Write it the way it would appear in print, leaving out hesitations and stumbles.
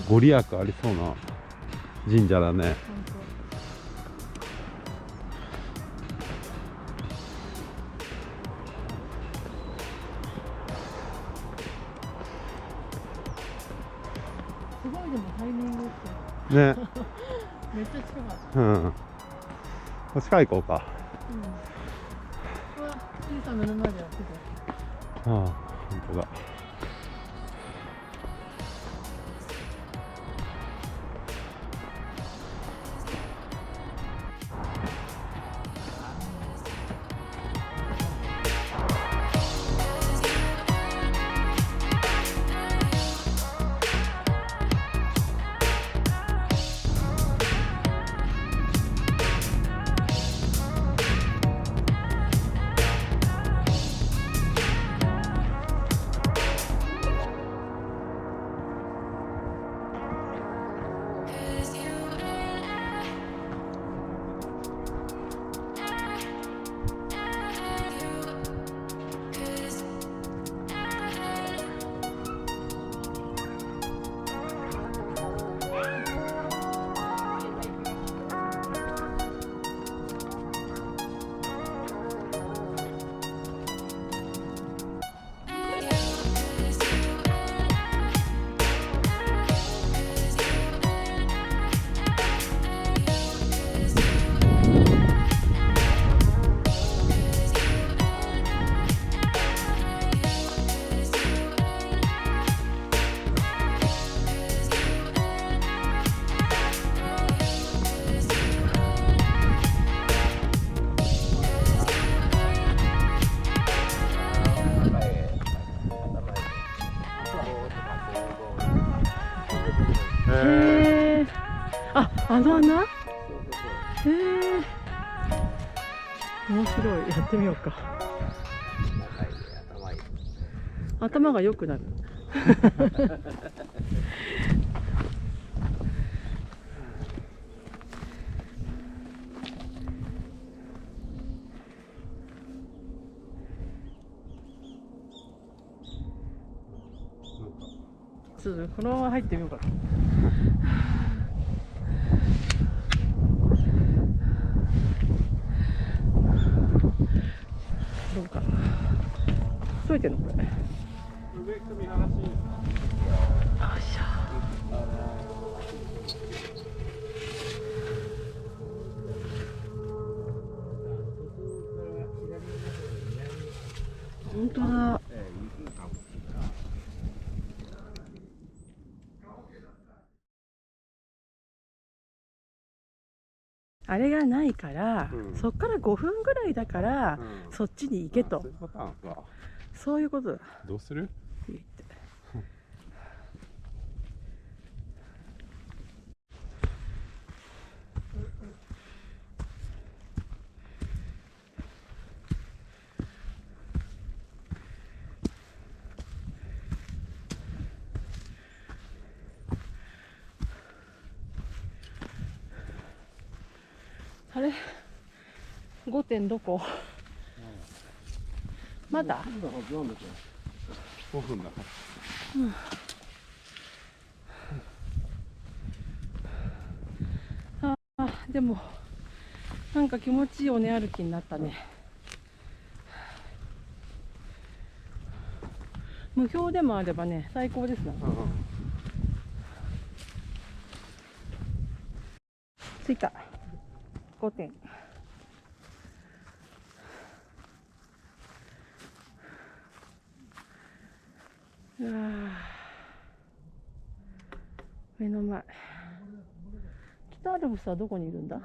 ご利益ありそうな神社だね。すごい、でもタイミングってね。めっちゃ近かった。うん。こっちから行こうか。うん。うわ、富士山目の前でやってた。ああ、本当だ。へえ。あ、あの穴？へえ。面白い。やってみようか。頭が良くなる。ちょっとこのまま入ってみようか。どうか。どうやってんのこれ。よいしょ。本当だ。あれがないから、そっから5分ぐらいだから、そっちに行けと。そういうことだ。どうする？あれ ?5 点どこ？まだ5分だから。でもなんか気持ちいい尾根歩きになったね。無標でもあればね、最高ですな。着いた。5点。うわ、目の前。北アルプスはどこにいるんだ？